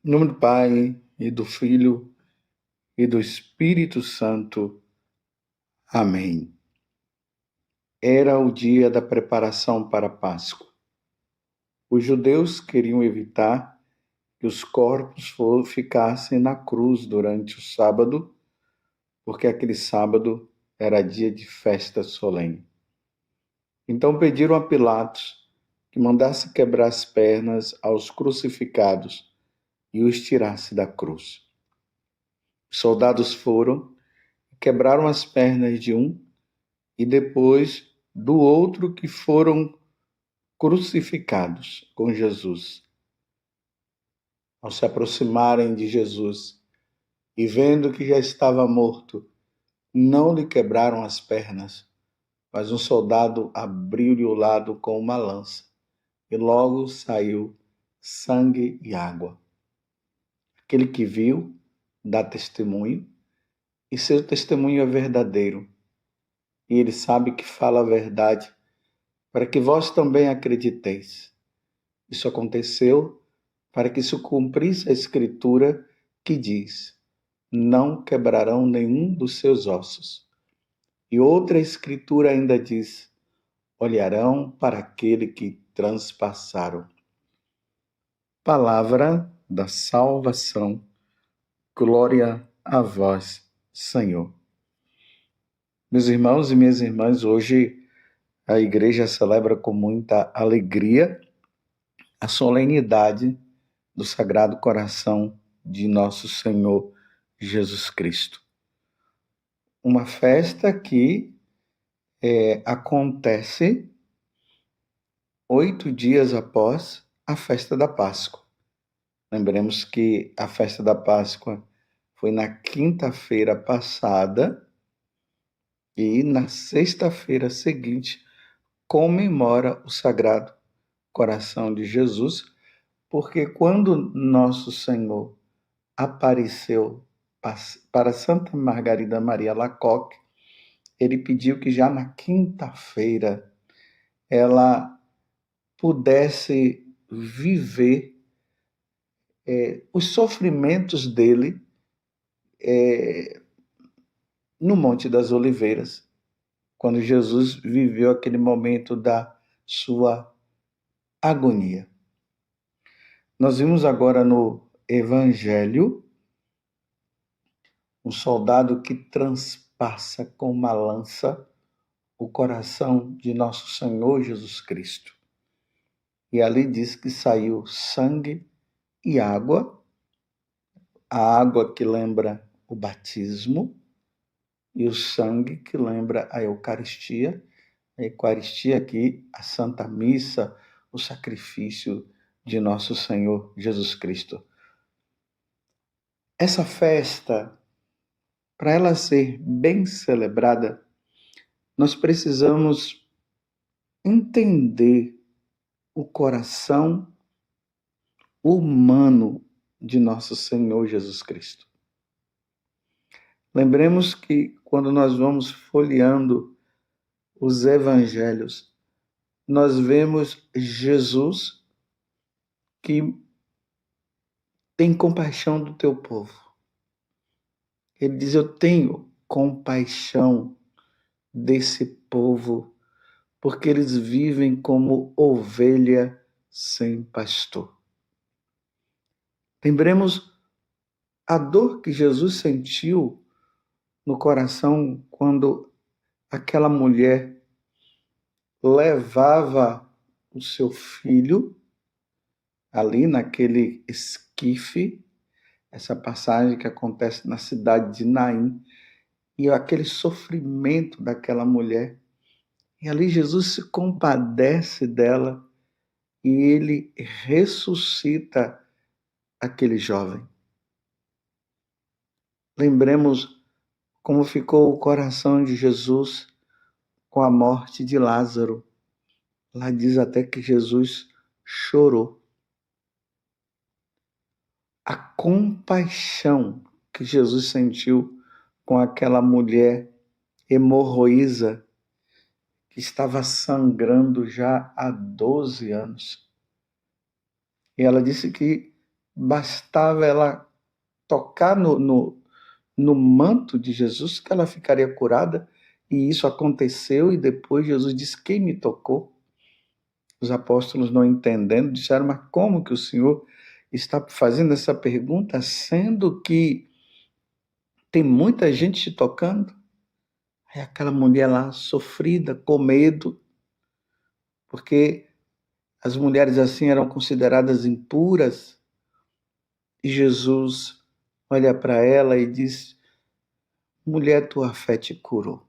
Em nome do Pai, e do Filho, e do Espírito Santo. Amém. Era o dia da preparação para a Páscoa. Os judeus queriam evitar que os corpos ficassem na cruz durante o sábado, porque aquele sábado era dia de festa solene. Então pediram a Pilatos que mandasse quebrar as pernas aos crucificados e os tirasse da cruz. Os soldados foram, quebraram as pernas de um e depois do outro que foram crucificados com Jesus. Ao se aproximarem de Jesus e vendo que já estava morto, não lhe quebraram as pernas, mas um soldado abriu-lhe o lado com uma lança e logo saiu sangue e água. Aquele que viu dá testemunho e seu testemunho é verdadeiro. E ele sabe que fala a verdade, para que vós também acrediteis. Isso aconteceu para que se cumprisse a escritura que diz: não quebrarão nenhum dos seus ossos. E outra escritura ainda diz: olharão para aquele que transpassaram. Palavra da salvação. Glória a vós, Senhor. Meus irmãos e minhas irmãs, hoje a igreja celebra com muita alegria a solenidade do Sagrado Coração de Nosso Senhor Jesus Cristo. Uma festa que acontece 8 dias após a festa da Páscoa. Lembremos que a festa da Páscoa foi na quinta-feira passada e na sexta-feira seguinte comemora o Sagrado Coração de Jesus, porque quando Nosso Senhor apareceu para Santa Margarida Maria Alacoque, ele pediu que já na quinta-feira ela pudesse viver os sofrimentos dele no Monte das Oliveiras, quando Jesus viveu aquele momento da sua agonia. Nós vimos agora no Evangelho um soldado que transpassa com uma lança o coração de nosso Senhor Jesus Cristo. E ali diz que saiu sangue e água, a água que lembra o batismo e o sangue que lembra a Eucaristia aqui, a Santa Missa, o sacrifício de nosso Senhor Jesus Cristo. Essa festa, para ela ser bem celebrada, nós precisamos entender o coração humano de nosso Senhor Jesus Cristo. Lembremos que quando nós vamos folheando os evangelhos, nós vemos Jesus que tem compaixão do teu povo. Ele diz: eu tenho compaixão desse povo, porque eles vivem como ovelha sem pastor. Lembremos a dor que Jesus sentiu no coração quando aquela mulher levava o seu filho ali naquele esquife, essa passagem que acontece na cidade de Naim, e aquele sofrimento daquela mulher. E ali Jesus se compadece dela e ele ressuscita aquele jovem. Lembremos como ficou o coração de Jesus com a morte de Lázaro. Lá diz até que Jesus chorou. A compaixão que Jesus sentiu com aquela mulher hemorroísa que estava sangrando já há 12 anos. E ela disse que bastava ela tocar no manto de Jesus que ela ficaria curada, e isso aconteceu, e depois Jesus disse: quem me tocou? Os apóstolos, não entendendo, disseram: mas como que o Senhor está fazendo essa pergunta, sendo que tem muita gente te tocando? Aí aquela mulher lá, sofrida, com medo, porque as mulheres assim eram consideradas impuras, e Jesus olha para ela e diz: mulher, tua fé te curou.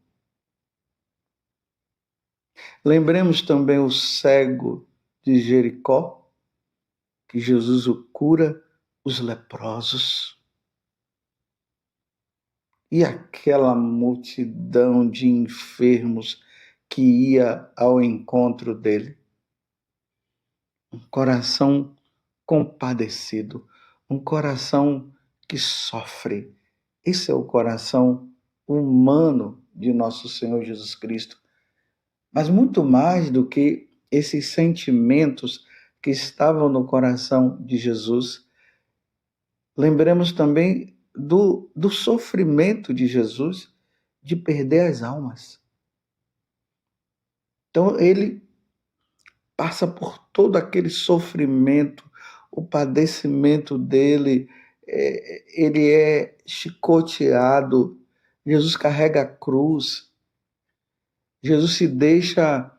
Lembremos também o cego de Jericó, que Jesus o cura, os leprosos. E aquela multidão de enfermos que ia ao encontro dele. Um coração compadecido, um coração que sofre. Esse é o coração humano de nosso Senhor Jesus Cristo. Mas muito mais do que esses sentimentos que estavam no coração de Jesus, lembremos também do sofrimento de Jesus de perder as almas. Então, ele passa por todo aquele sofrimento, o padecimento dele, ele é chicoteado, Jesus carrega a cruz, Jesus se deixa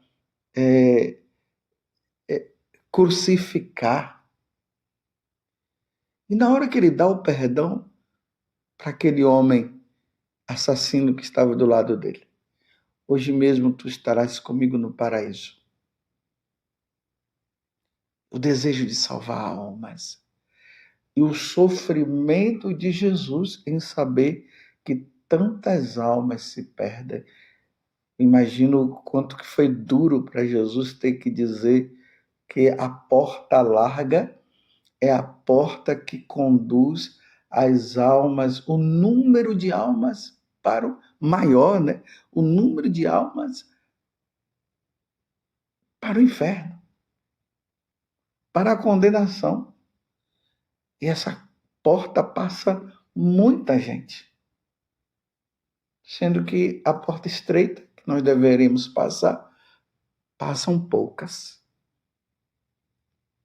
crucificar. E na hora que ele dá o perdão para aquele homem assassino que estava do lado dele: hoje mesmo tu estarás comigo no paraíso. O desejo de salvar almas e o sofrimento de Jesus em saber que tantas almas se perdem. Imagino o quanto que foi duro para Jesus ter que dizer que a porta larga é a porta que conduz as almas, o número de almas para o maior, né? O número de almas para o inferno, para a condenação. E essa porta passa muita gente, sendo que a porta estreita que nós deveríamos passar, passam poucas.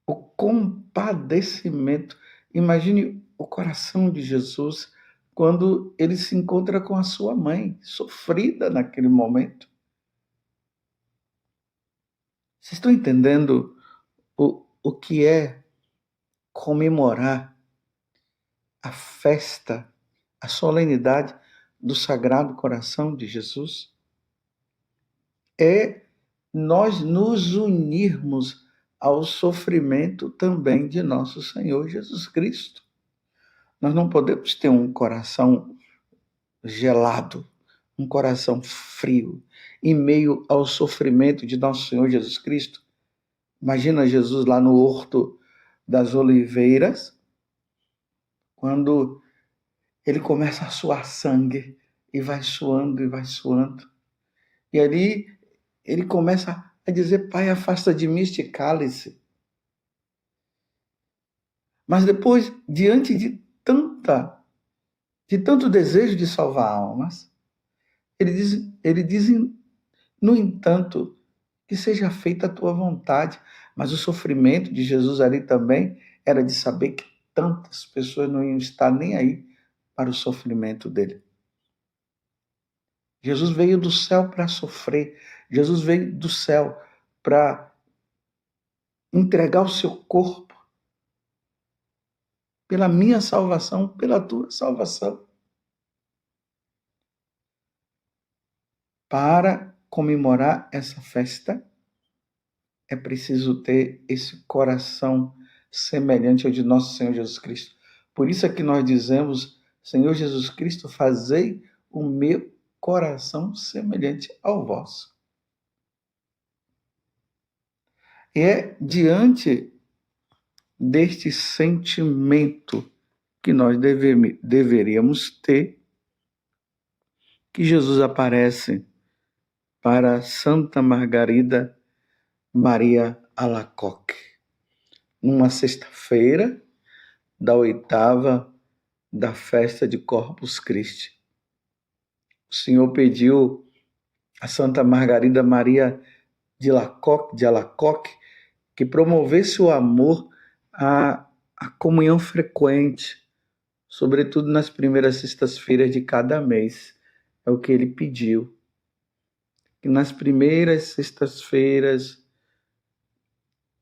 O compadecimento. Imagine o coração de Jesus quando ele se encontra com a sua mãe, sofrida naquele momento. Vocês estão entendendo o que é comemorar a festa, a solenidade do Sagrado Coração de Jesus? É nós nos unirmos ao sofrimento também de nosso Senhor Jesus Cristo. Nós não podemos ter um coração gelado, um coração frio, em meio ao sofrimento de nosso Senhor Jesus Cristo. Imagina Jesus lá no Horto das Oliveiras, quando ele começa a suar sangue, e vai suando, e vai suando. E ali ele começa a dizer: Pai, afasta de mim este cálice. Mas depois, diante de tanto desejo de salvar almas, ele diz, no entanto, que seja feita a tua vontade. Mas o sofrimento de Jesus ali também era de saber que tantas pessoas não iam estar nem aí para o sofrimento dele. Jesus veio do céu para sofrer. Jesus veio do céu para entregar o seu corpo pela minha salvação, pela tua salvação. Para comemorar essa festa, é preciso ter esse coração semelhante ao de nosso Senhor Jesus Cristo. Por isso é que nós dizemos: Senhor Jesus Cristo, fazei o meu coração semelhante ao vosso. E é diante deste sentimento que nós deveríamos ter que Jesus aparece para Santa Margarida Maria Alacoque, numa sexta-feira, da oitava da festa de Corpus Christi. O Senhor pediu a Santa Margarida Maria de Alacoque que promovesse o amor à comunhão frequente, sobretudo nas primeiras sextas-feiras de cada mês. É o que ele pediu. Que nas primeiras sextas-feiras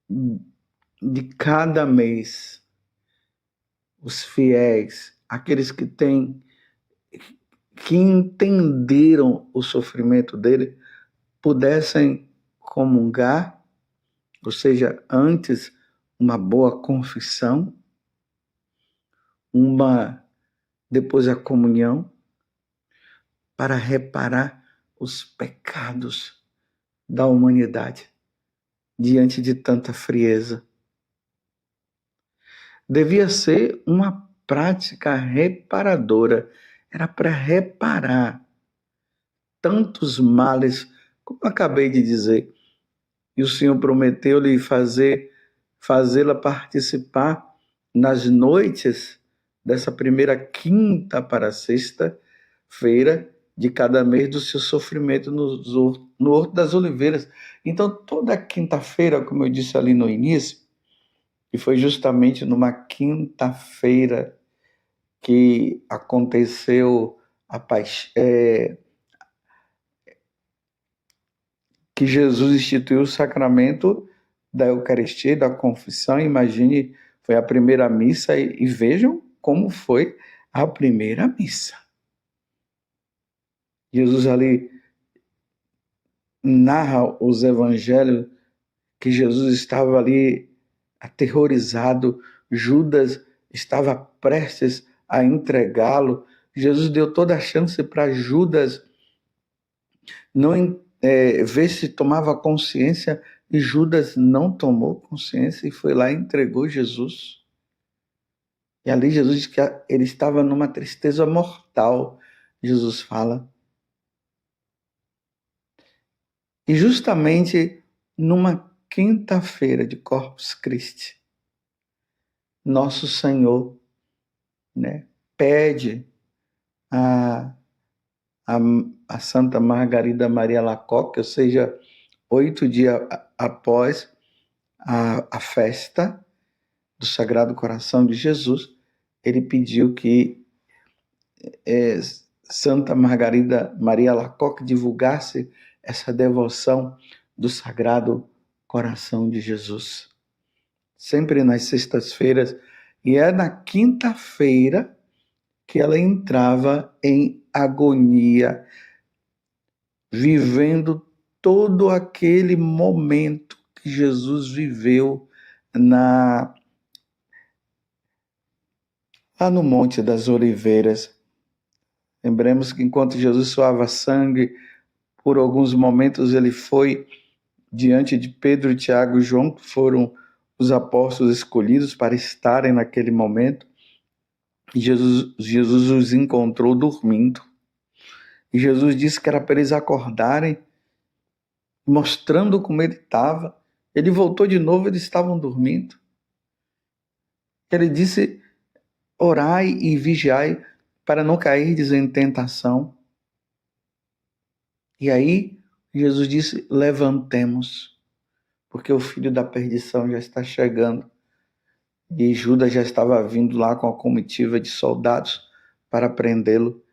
de cada mês, os fiéis, aqueles que entenderam o sofrimento dele, pudessem comungar, ou seja, antes uma boa confissão, depois a comunhão, para reparar os pecados da humanidade diante de tanta frieza. Devia ser uma prática reparadora, era para reparar tantos males, como eu acabei de dizer. E o Senhor prometeu-lhe fazê-la participar nas noites dessa primeira quinta para sexta-feira de cada mês do seu sofrimento no Horto das Oliveiras. Então, toda quinta-feira, como eu disse ali no início, e foi justamente numa quinta-feira que aconteceu que Jesus instituiu o sacramento da Eucaristia e da confissão. Imagine, foi a primeira missa e vejam como foi a primeira missa. Jesus ali narra os evangelhos que Jesus estava ali aterrorizado, Judas estava prestes a entregá-lo. Jesus deu toda a chance para Judas não ver se tomava consciência, e Judas não tomou consciência e foi lá e entregou Jesus. E ali Jesus diz que ele estava numa tristeza mortal, Jesus fala. E justamente numa quinta-feira de Corpus Christi, nosso Senhor, pede a Santa Margarida Maria Alacoque, ou seja, 8 dias após a festa do Sagrado Coração de Jesus, ele pediu que Santa Margarida Maria Alacoque divulgasse essa devoção do Sagrado Coração de Jesus. Sempre nas sextas-feiras, e é na quinta-feira que ela entrava em agonia, vivendo todo aquele momento que Jesus viveu lá no Monte das Oliveiras. Lembremos que enquanto Jesus suava sangue, por alguns momentos ele foi diante de Pedro, Tiago e João, que foram os apóstolos escolhidos para estarem naquele momento. E Jesus os encontrou dormindo. E Jesus disse que era para eles acordarem, mostrando como ele estava. Ele voltou de novo, eles estavam dormindo. Ele disse: orai e vigiai para não cairdes em tentação. E aí Jesus disse: levantemos, porque o filho da perdição já está chegando. E Judas já estava vindo lá com a comitiva de soldados para prendê-lo.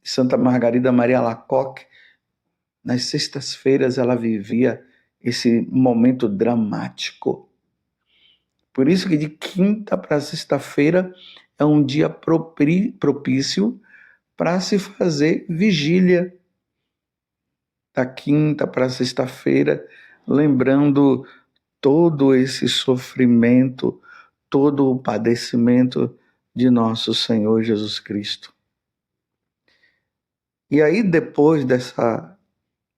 Santa Margarida Maria Alacoque, nas sextas-feiras, ela vivia esse momento dramático. Por isso que de quinta para sexta-feira é um dia propício para se fazer vigília. Da quinta para sexta-feira, lembrando todo esse sofrimento, todo o padecimento de nosso Senhor Jesus Cristo. E aí, depois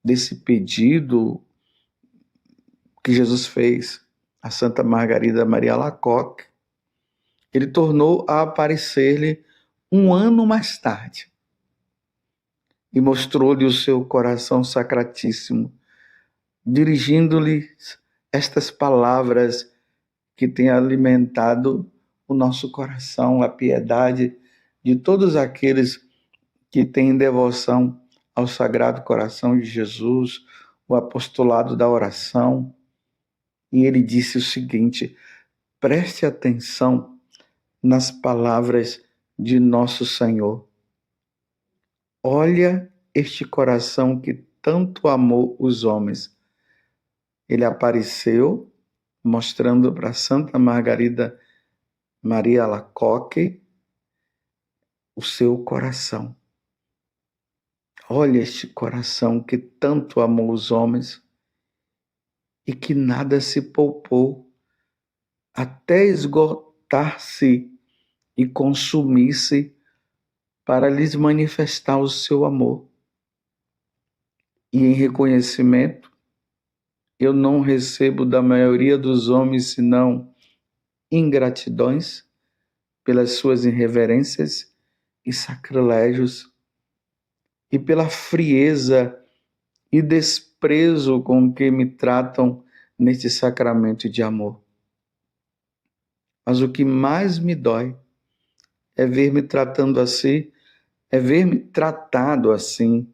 desse pedido que Jesus fez a Santa Margarida Maria Alacoque, ele tornou a aparecer-lhe um ano mais tarde e mostrou-lhe o seu coração sacratíssimo, dirigindo-lhe estas palavras que têm alimentado o nosso coração, a piedade de todos aqueles que têm devoção ao Sagrado Coração de Jesus, o apostolado da oração. E ele disse o seguinte: preste atenção nas palavras de nosso Senhor. Olha este coração que tanto amou os homens. Ele apareceu mostrando para Santa Margarida Maria Alacoque o seu coração. Olha este coração que tanto amou os homens e que nada se poupou até esgotar-se e consumir-se para lhes manifestar o seu amor. E em reconhecimento, eu não recebo da maioria dos homens senão ingratidões pelas suas irreverências e sacrilégios e pela frieza e desprezo com que me tratam neste sacramento de amor. Mas o que mais me dói é ver-me tratando assim, é ver-me tratado assim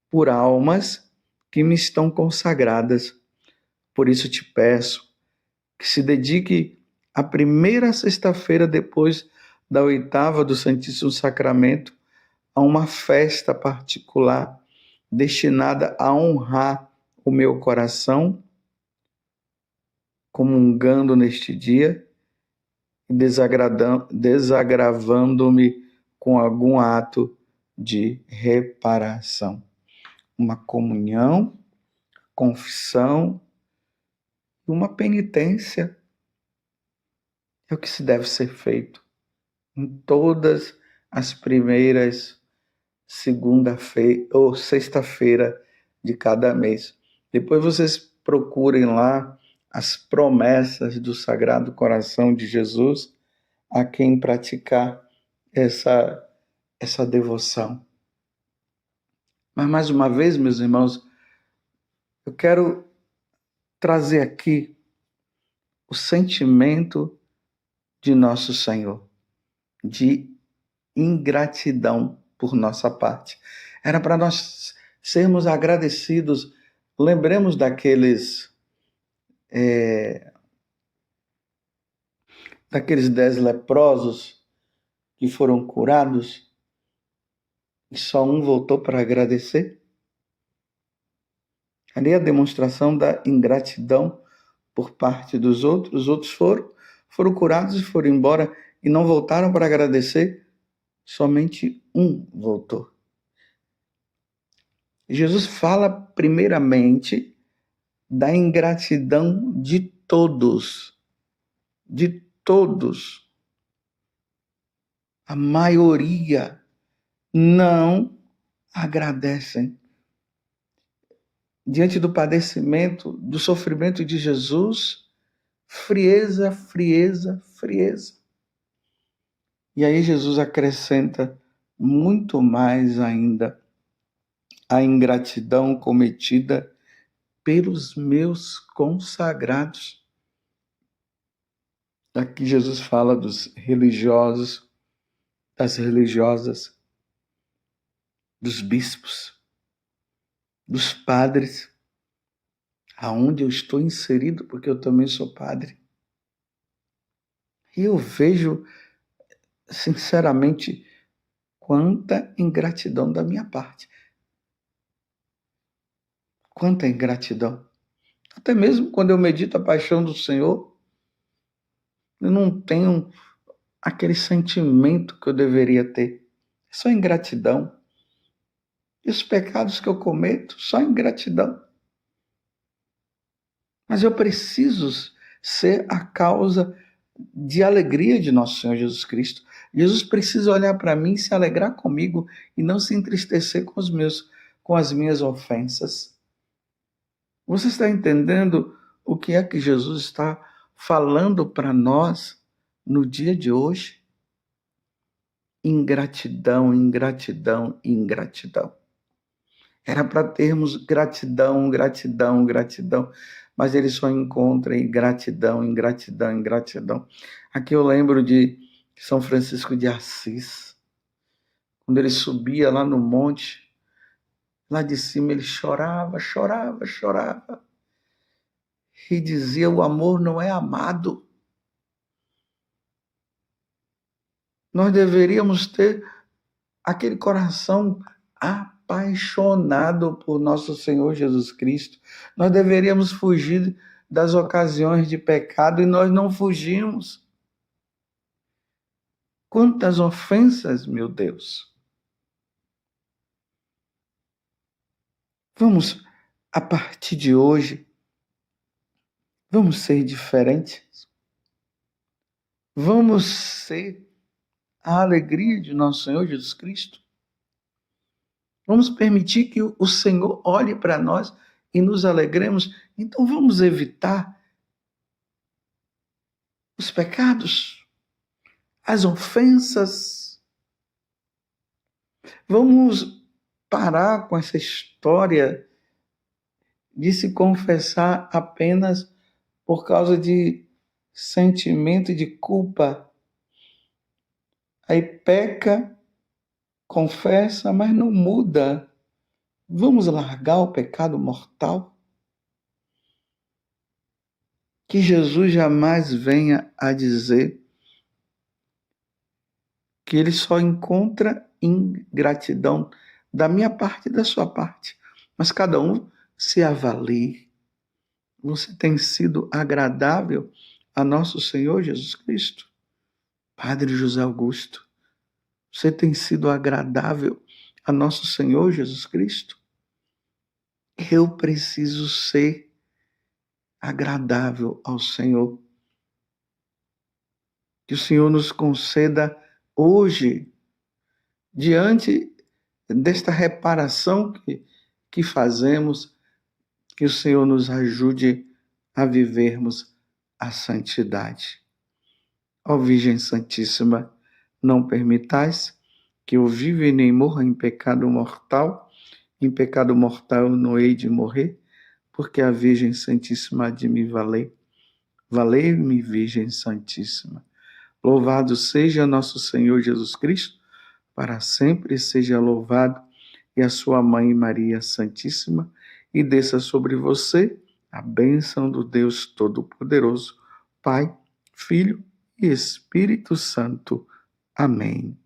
por almas que me estão consagradas. Por isso te peço que se dedique a primeira sexta-feira depois da oitava do Santíssimo Sacramento a uma festa particular destinada a honrar o meu coração, comungando neste dia e desagravando-me com algum ato de reparação. Uma comunhão, confissão, uma penitência é o que se deve ser feito em todas as primeiras segunda-feira ou sexta-feira de cada mês. Depois vocês procurem lá as promessas do Sagrado Coração de Jesus a quem praticar essa devoção. Mas mais uma vez, meus irmãos, eu quero trazer aqui o sentimento de nosso Senhor, de ingratidão por nossa parte. Era para nós sermos agradecidos. Lembremos daqueles 10 leprosos que foram curados e só um voltou para agradecer. Ali é a demonstração da ingratidão por parte dos outros. Os outros foram curados e foram embora e não voltaram para agradecer. Somente um voltou. Jesus fala primeiramente da ingratidão de todos. De todos. A maioria não agradecem. Diante do padecimento, do sofrimento de Jesus, frieza, frieza, frieza. E aí Jesus acrescenta muito mais ainda a ingratidão cometida pelos meus consagrados. Aqui Jesus fala dos religiosos, das religiosas, dos bispos, dos padres, aonde eu estou inserido, porque eu também sou padre. E eu vejo, sinceramente, quanta ingratidão da minha parte. Quanta ingratidão. Até mesmo quando eu medito a paixão do Senhor, eu não tenho aquele sentimento que eu deveria ter. É só ingratidão. E os pecados que eu cometo, só ingratidão. Mas eu preciso ser a causa de alegria de nosso Senhor Jesus Cristo. Jesus precisa olhar para mim, se alegrar comigo e não se entristecer com as minhas ofensas. Você está entendendo o que é que Jesus está falando para nós no dia de hoje? Ingratidão, ingratidão, ingratidão. Era para termos gratidão, gratidão, gratidão. mas ele só encontra ingratidão, ingratidão, ingratidão. Aqui eu lembro de São Francisco de Assis, quando ele subia lá no monte, lá de cima ele chorava, chorava, chorava, e dizia: o amor não é amado. Nós deveríamos ter aquele coração apaixonado por nosso Senhor Jesus Cristo. Nós deveríamos fugir das ocasiões de pecado e nós não fugimos. Quantas ofensas, meu Deus! Vamos, a partir de hoje, vamos ser diferentes. Vamos ser a alegria de nosso Senhor Jesus Cristo. Vamos permitir que o Senhor olhe para nós e nos alegremos. Então vamos evitar os pecados, as ofensas. Vamos parar com essa história de se confessar apenas por causa de sentimento de culpa. Aí peca, confessa, mas não muda. Vamos largar o pecado mortal? Que Jesus jamais venha a dizer que ele só encontra ingratidão da minha parte e da sua parte. Mas cada um se avalie. Você tem sido agradável a nosso Senhor Jesus Cristo? Padre José Augusto, você tem sido agradável a nosso Senhor Jesus Cristo? Eu preciso ser agradável ao Senhor. Que o Senhor nos conceda hoje, diante desta reparação que fazemos, que o Senhor nos ajude a vivermos a santidade. Ó Virgem Santíssima, não permitais que eu viva e nem morra em pecado mortal. Em pecado mortal eu não hei de morrer, porque a Virgem Santíssima há de me valer. Valei-me, Virgem Santíssima. Louvado seja nosso Senhor Jesus Cristo, para sempre seja louvado, e a sua Mãe Maria Santíssima, e desça sobre você a bênção do Deus Todo-Poderoso, Pai, Filho e Espírito Santo. Amém.